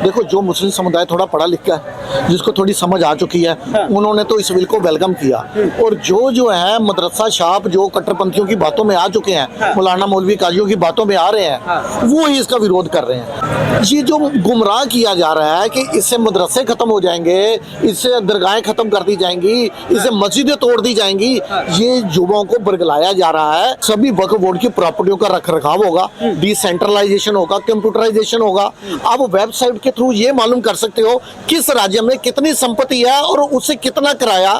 देखो, जो मुस्लिम समुदाय थोड़ा पढ़ा लिखा है, जिसको थोड़ी समझ आ चुकी है, उन्होंने तो इस बिल को वेलकम किया। और जो है मदरसा छाप जो कट्टरपंथियों की बातों में आ चुके हैं, मौलाना मौलवी काजियों की बातों में आ रहे हैं, वो ही इसका विरोध कर रहे हैं। ये जो गुमराह किया जा रहा है कि इससे मदरसे खत्म हो जाएंगे, इससे दरगाहें खत्म कर दी जाएंगी, इससे मस्जिदें तोड़ दी जाएंगी, ये युवाओं को बरगलाया जा रहा है। सभी वक्फ बोर्ड की प्रॉपर्टियों का रख रखाव होगा, डिसेंट्रलाइजेशन होगा, कंप्यूटराइजेशन होगा। आप वेबसाइट के थ्रू ये मालूम कर सकते हो किस राज्य में कितनी संपत्ति है और उससे कितना किराया,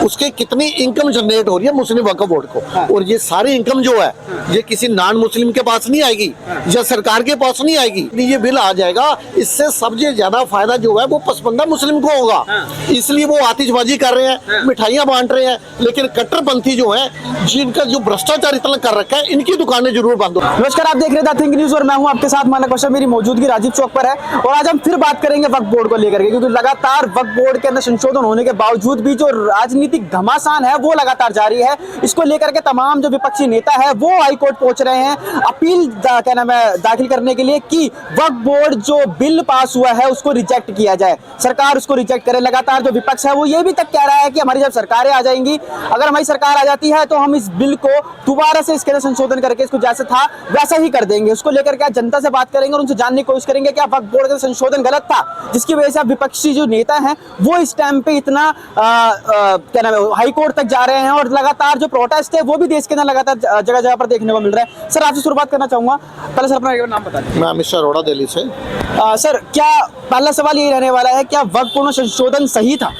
उसके कितनी इनकम जनरेट हो रही है मुस्लिम वक्फ बोर्ड को। और ये सारी इनकम जो है ये किसी नॉन मुस्लिम के पास नहीं आएगी या सरकार के पास नहीं आएगी। ये बिल आ जाएगा, इससे सबसे ज्यादा फायदा जो है वो पसमंदा मुस्लिम को होगा। इसलिए वो आतिशबाजी कर रहे हैं, मिठाइयां बांट रहे हैं, लेकिन कट्टरपंथी जो है जिनका जो भ्रष्टाचार इतना कर रखा है, इनकी दुकानें जरूर बंद हो। नमस्कार, आप देख रहे थे थिंक न्यूज और मैं हूं आपके साथ मानक बशर। मेरी मौजूदगी राजीव चौक पर है और आज हम फिर बात करेंगे वक्फ बोर्ड को लेकर के, क्योंकि लगातार वक्फ बोर्ड के अंदर संशोधन होने के बावजूद भी जो राजनीतिक घमासान है वो लगातार जारी है। इसको लेकर के तमाम जो विपक्षी नेता है वो हाईकोर्ट पहुंच रहे हैं अपील क्या नाम है दाखिल करने के लिए कि वक्फ बोर्ड जो बिल पास हुआ है उसको रिजेक्ट किया जाए, सरकार उसको रिजेक्ट करे। लगातार जो विपक्ष है वो ये भी तक कह रहा है कि हमारी जब सरकारें आ जाएंगी, अगर हमारी सरकार आ जाती है तो हम इस बिल को दोबारा से इसके अंदर संशोधन करके इसको जैसे था वैसा ही कर देंगे। उसको लेकर के जनता से बात करेंगे और उनसे जानने की कोशिश करेंगे कि वक्फ बोर्ड का संशोधन गलत था, जिसकी वजह से विपक्षी जो नेता हैं वो इस टाइम पे इतना क्या नाम है हाई कोर्ट तक जा रहे हैं और लगातार जो प्रोटेस्ट है वो भी देश के अंदर लगातार जगह जगह पर देखने को मिल रहा है। सर, आपसे शुरुआत करना चाहूंगा, पहले सर अपना एक बार नाम बता दीजिए। मैं अमित शाह अरोड़ा, दिल्ली से। सर, क्या पहला सवाल यही रहने वाला है, क्या वक्फ बोर्ड संशोधन सही था?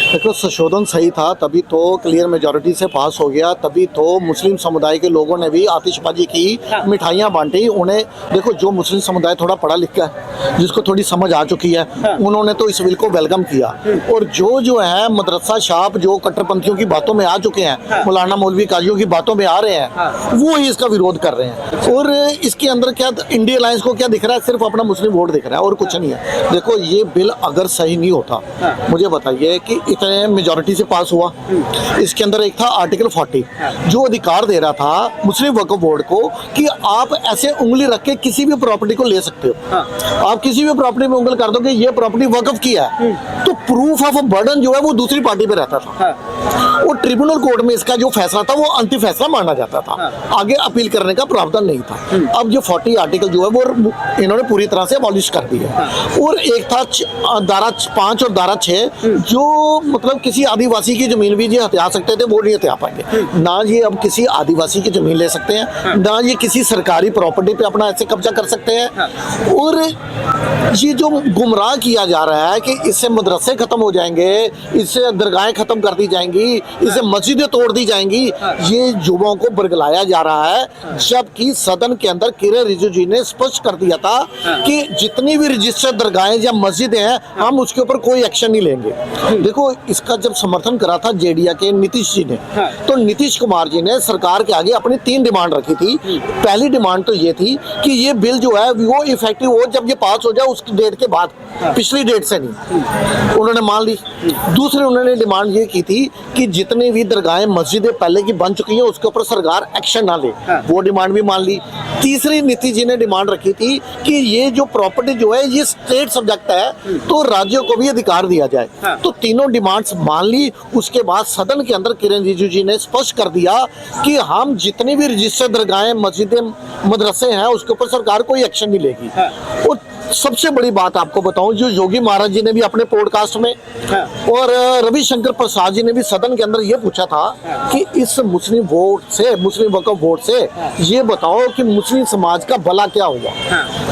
देखो, संशोधन सही था तभी तो क्लियर मेजॉरिटी से पास हो गया, तभी तो मुस्लिम समुदाय के लोगों ने भी आतिशबाजी की, मिठाइयां बांटी। उन्हें देखो, जो मुस्लिम समुदाय थोड़ा पढ़ा लिखा है, जिसको थोड़ी समझ आ चुकी है, उन्होंने तो इस बिल को वेलकम किया। और जो है मदरसा छाप जो कट्टरपंथियों की बातों में आ चुके हैं, मौलाना मौलवी काजियों की बातों में आ रहे हैं, वो ही इसका विरोध कर रहे हैं। और इसके अंदर क्या इंडिया अलायंस को क्या दिख रहा है? सिर्फ अपना मुस्लिम वोट दिख रहा है और कुछ नहीं है। देखो, ये बिल अगर सही नहीं होता, मुझे बताइए कि इतने मेजॉरिटी से पास हुआ, इसके अंदर एक था आर्टिकल 40 जो अधिकार दे रहा था मुस्लिम वक्फ बोर्ड को कि आप ऐसे उंगली रख के किसी भी प्रॉपर्टी को ले सकते हो। आप किसी भी प्रॉपर्टी में उंगली कर दो कि ये प्रॉपर्टी वक्फ की है, तो प्रूफ ऑफ बर्डन जो है वो दूसरी पार्टी पे रहता था। और ट्रिब्यूनल कोर्ट में इसका जो फैसला था वो अंतिम फैसला माना जाता था, आगे अपील करने का प्रावधान नहीं था। अब जो 40 आर्टिकल जो है वो इन्होंने पूरी तरह से अबॉलिश कर दिया। और एक था धारा 5 और धारा 6 जो मतलब किसी आदिवासी की जमीन भी ये हत्या सकते थे, वो नहीं हत्या पाएंगे ना। ये अब किसी आदिवासी की जमीन ले सकते हैं ना, ये किसी सरकारी प्रॉपर्टी पे अपना ऐसे कब्जा कर सकते हैं। और ये जो गुमराह किया जा रहा है कि इससे मदरसे खत्म हो जाएंगे, इससे दरगाहें खत्म कर दी जाएंगी, इससे मस्जिदें तोड़ दी जाएंगी, ये युवाओं को बरगलाया जा रहा है। जबकि सदन के अंदर किरेन रिजिजू जी ने स्पष्ट कर दिया था कि जितनी भी रजिस्टर्ड दरगाहें या मस्जिदें हैं, हम उसके ऊपर कोई एक्शन नहीं लेंगे। देखो, इसका जब समर्थन करा था जेडीए के नीतीश जी ने, तो नीतीश कुमार जी ने सरकार के आगे अपनी 3 डिमांड रखी थी। पहली डिमांड तो ये थी कि ये बिल जो है वो इफेक्टिव हो जब ये पास हो जाए उसकी डेट के बाद, पिछली डेट से नहीं। उन्होंने मान ली। दूसरी उन्होंने डिमांड ये की थी कि जितनी भी दरगाहें मस्जिदें पहले की बन चुकी हैं उसके ऊपर सरकार एक्शन ना ले, वो डिमांड भी मान ली। तीसरी नीतीश जी ने डिमांड रखी थी कि ये जो प्रॉपर्टी जो है ये स्टेट सब्जेक्ट है, तो राज्यों को भी अधिकार दिया जाए। तो तीनों डिमांड्स मान ली। उसके बाद सदन के अंदर किरेन रिजिजू जी ने स्पष्ट कर दिया कि हम जितनी भी रजिस्टर्ड दरगाहें मस्जिदें मदरसे हैं उसके ऊपर सरकार कोई एक्शन नहीं लेगी। और सबसे बड़ी बात आपको बताऊं, जो योगी महाराज जी ने भी अपने पॉडकास्ट में और रविशंकर प्रसाद जी ने भी सदन के अंदर ये पूछा था कि इस मुस्लिम वोट से, मुस्लिम वक्फ वोट से ये बताओ कि मुस्लिम समाज का भला क्या हुआ?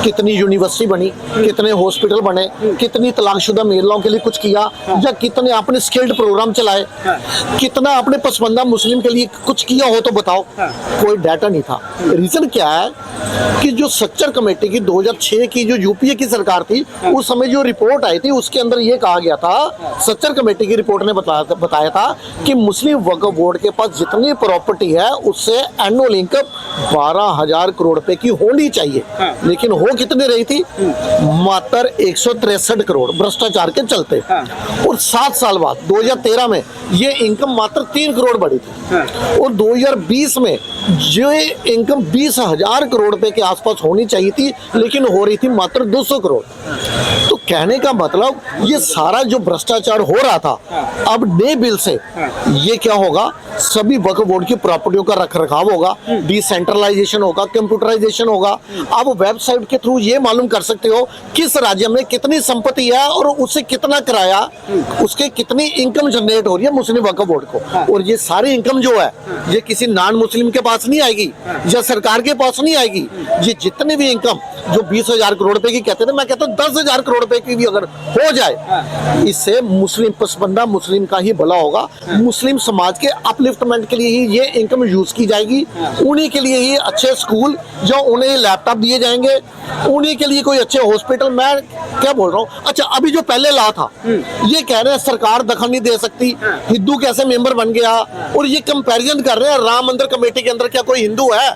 कितनी यूनिवर्सिटी बनी, कितने हॉस्पिटल बने, कितनी तलाकशुदा महिलाओं के लिए कुछ किया, या कितने आपने स्किल्ड प्रोग्राम चलाए, कितना आपने पसमंदा मुस्लिम के लिए कुछ किया हो तो बताओ। कोई डाटा नहीं था। रीजन क्या है कि जो सच्चर कमेटी की 2006 की जो यूपीए की सरकार थी, उस समय जो रिपोर्ट आई थी उसके अंदर ये कहा गया था, सच्चर कमेटी की रिपोर्ट ने बताया था कि मुस्लिम वक्फ बोर्ड के पास जितनी प्रॉपर्टी है उससे एनुअल इनकम 12,000 करोड़ रुपए की होनी चाहिए। लेकिन हो कितनी रही थी? मात्र 163 करोड़ भ्रष्टाचार के चलते। और 7 साल बाद 2013 में ये इनकम मात्र 3 करोड़ बढ़ी थी। और 2020 में ये इनकम 20,000 करोड़ रुपए के आसपास होनी चाहिए थी, लेकिन हो रही थी मात्र 200 करोड़। तो कहने का मतलब ये सारा जो भ्रष्टाचार हो रहा था, अब नए बिल से ये क्या होगा, सभी वक्फ बोर्ड की प्रॉपर्टियों का रख रखाव होगा, डिसेंट्रलाइजेशन होगा, कंप्यूटराइजेशन होगा। आप वेबसाइट के थ्रू ये मालूम कर सकते हो किस राज्य में कितनी संपत्ति है और उससे कितना किराया, उसके कितनी इनकम जनरेट हो रही है मुस्लिम वक्फ बोर्ड को। और ये सारी इनकम जो है ये किसी नॉन मुस्लिम के पास नहीं आएगी या सरकार के पास नहीं आएगी। ये जितनी भी इनकम जो 20,000 करोड़ रुपए की कहते थे, मैं कहता हूँ 10,000 करोड़ रुपए की भी अगर हो जाए, इससे मुस्लिम पसमानदा मुस्लिम का ही भला होगा। मुस्लिम समाज के अपलिफ्टमेंट के लिए ही ये इनकम यूज की जाएगी। उन्हीं के लिए ही अच्छे स्कूल, जो उन्हें लैपटॉप दिए जाएंगे, उन्हीं के लिए कोई अच्छे हॉस्पिटल। मैं क्या बोल रहा हूँ, अच्छा अभी जो पहले ला था ये कह रहे हैं सरकार दखल नहीं दे सकती, हिंदू कैसे मेंबर बन गया, और ये कंपैरिजन कर रहे हैं राम मंदिर कमेटी के अंदर क्या कोई हिंदू है,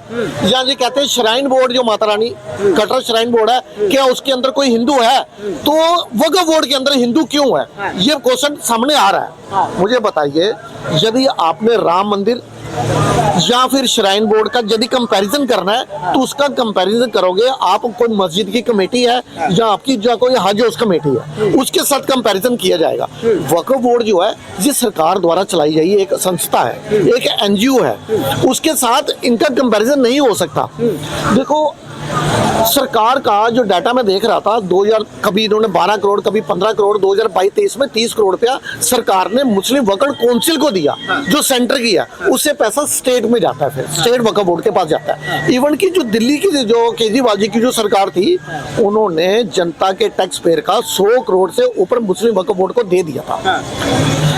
या ये कहते हैं श्राइन बोर्ड जो माता रानी कटरा श्राइन बोर्ड है, क्या उसके अंदर कोई हिंदू है, तो वक्फ बोर्ड के अंदर हिंदू क्यों है, ये क्वेश्चन सामने आ रहा है। मुझे बताइए, यदि आपने राम मंदिर या फिर श्राइन बोर्ड का यदि कंपैरिजन करना है तो उसका कंपैरिजन करोगे आप, कोई मस्जिद की कमेटी है या आपकी जो कोई हज हाउस कमेटी है, उसके साथ कंपैरिजन किया जाएगा। वक्फ बोर्ड जो है ये सरकार द्वारा चलाई गई एक संस्था है, एक एनजीओ है, उसके साथ इनका कंपैरिजन नहीं हो सकता। देखो सरकार का जो डाटा मैं देख रहा था, 2000 कभी इन्होंने 12 करोड़, कभी 15 करोड़, 2022-23 में 30 करोड़ रुपया सरकार ने मुस्लिम वक्फ काउंसिल को दिया, जो सेंटर की है, उससे पैसा स्टेट में जाता है, फिर स्टेट वक्फ बोर्ड के पास जाता है। इवन की जो दिल्ली की जो केजरीवाल जी की जो सरकार थी, उन्होंने जनता के टैक्स पेयर का 100 करोड़ से ऊपर मुस्लिम वक्फ बोर्ड को दे दिया था।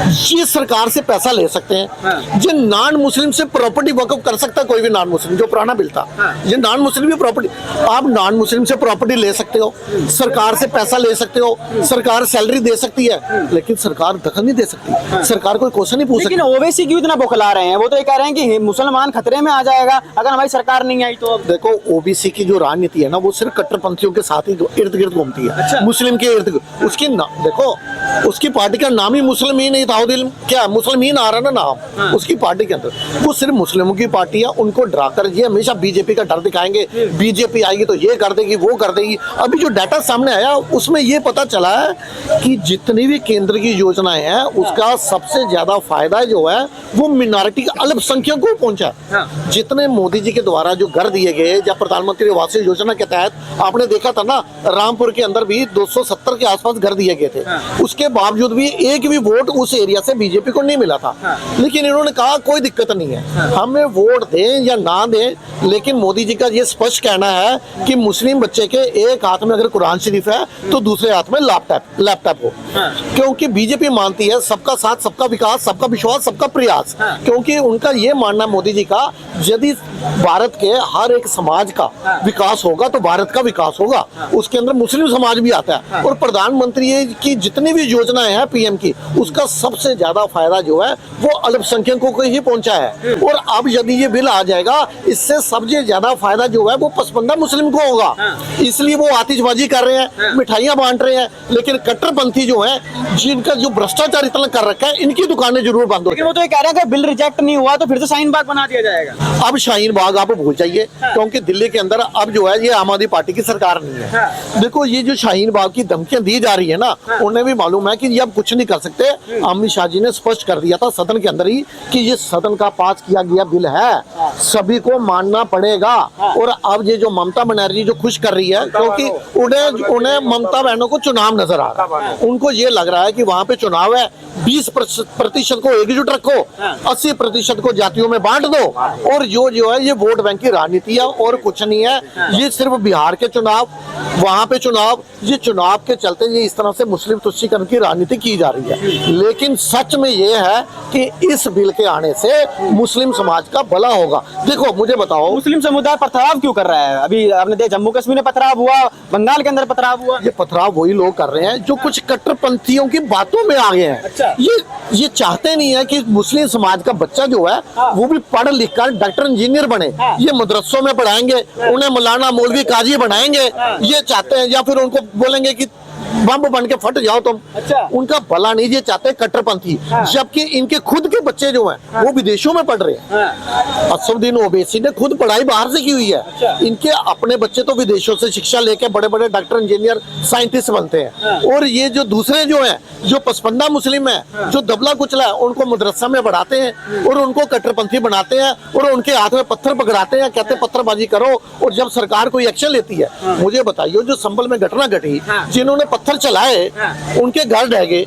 ये सरकार से पैसा ले सकते हैं। ये नॉन मुस्लिम से प्रॉपर्टी वक्फ कर सकता है कोई भी नॉन मुस्लिम, जो पुराना बिल था, ये नॉन मुस्लिम भी प्रॉपर्टी, आप नॉन मुस्लिम से प्रॉपर्टी ले सकते हो, सरकार से पैसा ले सकते हो, सरकार सैलरी दे सकती है, लेकिन सरकार दखल नहीं दे सकती, सरकार कोई क्वेश्चन नहीं पूछ सकती। लेकिन ओवैसी क्यों इतना बौखला रहे हैं? वो तो ये कह रहे हैं कि मुसलमान खतरे में आ जाएगा अगर हमारी सरकार नहीं आई तो। अब देखो ओबीसी की जो राजनीति है ना, वो सिर्फ कट्टरपंथियों के साथ ही इर्द गिर्द घूमती है। अच्छा। मुस्लिम के इर्द गिर्द उसकी देखो उसकी पार्टी का नाम ही मुस्लिम ही नहीं था, क्या मुस्लिमीन आ रहा ना नाम उसकी पार्टी के अंदर, वो सिर्फ मुस्लिमों की पार्टी है। उनको डराकर ये हमेशा बीजेपी का डर दिखाएंगे, बीजेपी आएगी तो ये कर देगी वो कर देगी। अभी जो डाटा सामने आया उसमें ये पता चला है कि जितनी भी केंद्र की योजनाएं हैं उसका सबसे ज्यादा फायदा जो है वो मिनॉरिटी अल्पसंख्यकों को पहुंचा। जितने मोदी जी के द्वारा जो घर दिए गए या प्रधानमंत्री आवास योजना के तहत आपने देखा था ना, रामपुर के अंदर भी 270 के आसपास घर दिए गए थे, उसके बावजूद भी एक भी वोट उस एरिया से बीजेपी को नहीं मिला था। लेकिन इन्होंने कहा कोई दिक्कत नहीं है, हमें वोट दें या ना दें, लेकिन मोदी जी का ये स्पष्ट कहना है कि मुस्लिम बच्चे के एक हाथ में अगर कुरान शरीफ है तो दूसरे हाथ में लैपटॉप हो। क्योंकि बीजेपी मानती है सबका साथ, सबका विकास, सबका विश्वास, सबका प्रयास। क्योंकि उनका ये मानना मोदी जी का, यदि भारत के हर एक समाज का विकास होगा तो भारत का विकास होगा, उसके अंदर मुस्लिम समाज भी आता है। और प्रधानमंत्री की जितनी भी योजनाएं हैं पीएम की, उसका सबसे ज्यादा फायदा जो है वो अल्पसंख्यकों को ही पहुंचा है। और अब यदि ये बिल आ जाएगा, इससे सबसे ज्यादा फायदा जो है वो पसमानदा मुस्लिम को होगा। इसलिए वो आतिशबाजी कर रहे हैं, मिठाइयां बांट रहे हैं, लेकिन कट्टरपंथी जो है जिनका जो भ्रष्टाचार इतना कर रखा है, इनकी दुकानें जरूर बंद हो। लेकिन वो तो ये कह रहे हैं कि बिल रिजेक्ट नहीं हुआ तो फिर से शाहीन बाग बना दिया जाएगा। अब शाहीन बाग आप भूल जाइए, क्योंकि दिल्ली के अंदर अब जो है ये आम आदमी पार्टी की सरकार नहीं है। देखो ये जो शाहीन बाग की धमकियां दी जा रही है ना, उन्हें भी मालूम है कि ये अब कुछ नहीं कर सकते। अमित शाह जी ने स्पष्ट कर दिया था सदन के अंदर ही कि ये सदन का पास किया गया बिल है, सभी को मानना पड़ेगा। और अब ये जो ममता बनर्जी जो खुश कर रही है, क्योंकि उन्हें ममता बहनों को चुनाव नजर आ रहा है, उनको ये लग रहा है कि वहां पे चुनाव है, 20% को एकजुट रखो, 80% को जातियों में बांट दो, और जो है ये वोट बैंक की राजनीति है और कुछ नहीं है। ये सिर्फ बिहार के चुनाव, वहां पे चुनाव, ये चुनाव के चलते ये इस तरह से मुस्लिम तुष्टीकरण की राजनीति की जा रही है। लेकिन सच में ये है कि इस बिल के आने से मुस्लिम समाज का भला होगा। देखो मुझे बताओ, मुस्लिम समुदाय पथराव क्यों कर रहा है? अभी आपने देखा जम्मू कश्मीर में पथराव हुआ, बंगाल के अंदर पथराव हुआ। ये पथराव वही लोग कर रहे हैं जो कुछ कट्टरपंथियों की बातों में आ गए हैं। अच्छा। ये चाहते नहीं है कि मुस्लिम समाज का बच्चा जो है वो भी पढ़ लिख कर डॉक्टर इंजीनियर बने। ये मदरसों में पढ़ाएंगे, उन्हें मौलाना मौलवी काजी बनाएंगे, ये चाहते हैं। या फिर उनको बोलेंगे कि बम बन के फट जाओ तुम। अच्छा। उनका भला नहीं ये चाहते कट्टरपंथी। हाँ। जबकि इनके खुद के बच्चे जो हैं वो विदेशों में पढ़ रहे हैं। हाँ। असदुद्दीन ओवैसी ने खुद पढ़ाई बाहर से की हुई है। अच्छा। इनके अपने बच्चे तो विदेशों से शिक्षा लेके बड़े बड़े डॉक्टर, इंजीनियर, साइंटिस्ट बनते हैं। हाँ। और ये जो दूसरे जो हैं, जो पसपंदा मुस्लिम है, जो दबला कुचला है, उनको मदरसा में बढ़ाते हैं और उनको कट्टरपंथी बनाते हैं और उनके हाथ में पत्थर पकड़ाते हैं, कहते हैं पत्थरबाजी करो। और जब सरकार कोई एक्शन लेती है, मुझे बताइए जो संभल में घटना घटी, हाँ। जिन्होंने पत्थर चलाए उनके घर ढह गए,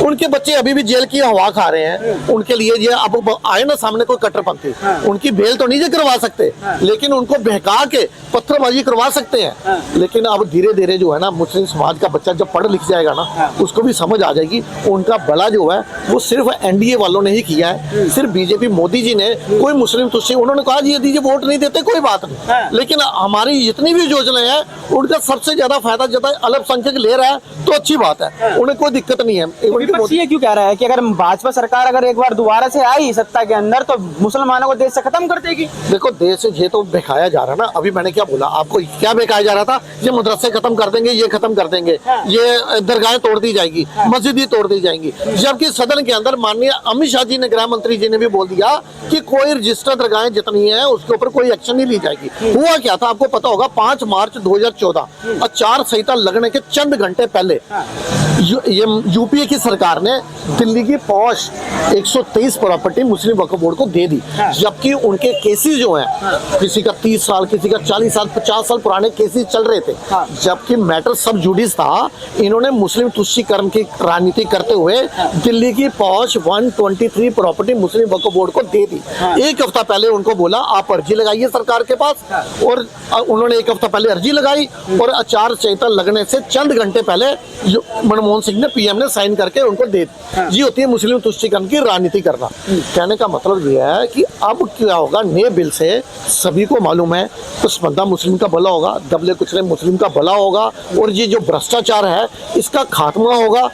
उनके बच्चे अभी भी जेल की हवा खा रहे हैं। उनके लिए ये अब आए ना सामने कोई कट्टरपंथी, उनकी बेल तो नहीं करवा सकते, लेकिन उनको बहका के पत्थरबाजी करवा सकते हैं। लेकिन अब धीरे धीरे जो है ना, मुस्लिम समाज का बच्चा जब पढ़ लिख जाएगा ना, उसको भी समझ आ जाएगी उनका भला जो है वो सिर्फ एनडीए वालों ने ही किया है। सिर्फ बीजेपी मोदी जी ने कोई मुस्लिम तुष्टि, उन्होंने कहा जी यदि ये वोट नहीं देते कोई बात नहीं, लेकिन हमारी जितनी भी योजनाएं हैं उनका सबसे ज्यादा फायदा ज्यादा अल्पसंख्यक ले रहा है, तो अच्छी बात है, उन्हें कोई दिक्कत नहीं है। विपक्ष ये क्यों कह रहा है कि अगर भाजपा सरकार अगर एक बार दोबारा से आई सत्ता के अंदर तो मुसलमानों को देश से खत्म कर देगी? देखो देश से ये तो बहकाया जा रहा है ना। अभी मैंने क्या बोला आपको, क्या बहकाया जा रहा था, ये मदरसे खत्म कर देंगे, ये खत्म कर देंगे, ये दरगाहें तोड़ दी जाएगी, मस्जिदें तोड़ दी जाएंगी। जबकि सदन के अंदर माननीय अमित शाह जी ने, गृह मंत्री जी ने भी बोल दिया कि कोई रजिस्टर्ड दरगाहें जितनी है उसके ऊपर कोई एक्शन नहीं ली जाएगी। हुआ क्या था आपको पता होगा, 5 मार्च 2014 आचार संहिता लगने के चंद घंटे पहले ये यूपीए की सरकार ने दिल्ली की पॉश 123 प्रॉपर्टी मुस्लिम वक्फ बोर्ड को दे दी। जबकि उनके केसेस जो हैं, किसी का 30 साल, किसी का 40 साल, 50 साल पुराने केसेस चल रहे थे। जबकि मैटर सब जुडिस था, इन्होंने मुस्लिम तुष्टीकरण की राजनीति करते हुए दिल्ली की पॉश 123 प्रॉपर्टी मुस्लिम वक्फ बोर्ड को दे दी। एक हफ्ता पहले उनको बोला आप अर्जी लगाइए सरकार के पास, और उन्होंने एक हफ्ता पहले अर्जी लगाई और आचार संहिता लगने से चंद घंटे पहले मनमोहन सिंह ने, पीएम ने साइन करके उनको दे दी। ये होती है मुस्लिम तुष्टीकरण की राजनीति करना। कहने का मतलब ये है कि अब क्या होगा, नए बिल से सभी को मालूम है पसमानदा मुस्लिम का भला होगा, दबले कुचले मुस्लिम का भला होगा, और ये जो भ्रष्टाचार है इसका खात्मा होगा।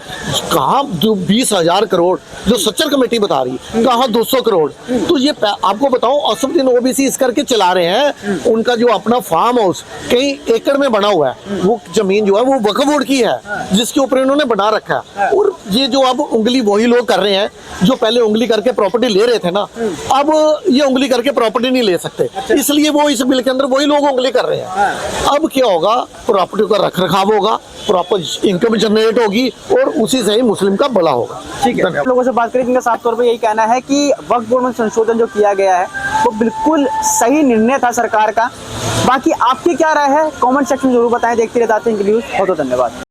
कहाँ 20,000 करोड़ जो सच्चर कमेटी बता रही, कहाँ 200 करोड़। तो ये आपको बताऊं, असदुद्दीन ओवैसी इस करके चला रहे हैं। उनका जो अपना फार्म हाउस कई एकड़ में बना हुआ है, वो जमीन जो है वो वक्फ बोर्ड की है, जिसके ऊपर इन्होंने बना रखा है। और ये जो अब उंगली वही लोग कर रहे हैं जो पहले उंगली करके प्रॉपर्टी ले रहे थे ना, अब ये उंगली करके प्रॉपर्टी नहीं ले सकते, इसलिए वो इस बिल के अंदर वही लोग उंगली कर रहे हैं। अब क्या होगा, प्रॉपर्टी का रख रखाव होगा, प्रॉपर इनकम जनरेट होगी और उसी से ही मुस्लिम का भला होगा। ठीक है, लोगों से बात करें जिनका साफ तौर पर यही कहना है कि वक्फ बोर्ड में संशोधन जो किया गया है वो बिल्कुल सही निर्णय था सरकार का। बाकी आपकी क्या राय है कमेंट सेक्शन में जरूर बताएं। देखते रह जाते हैं न्यूज़। बहुत बहुत धन्यवाद।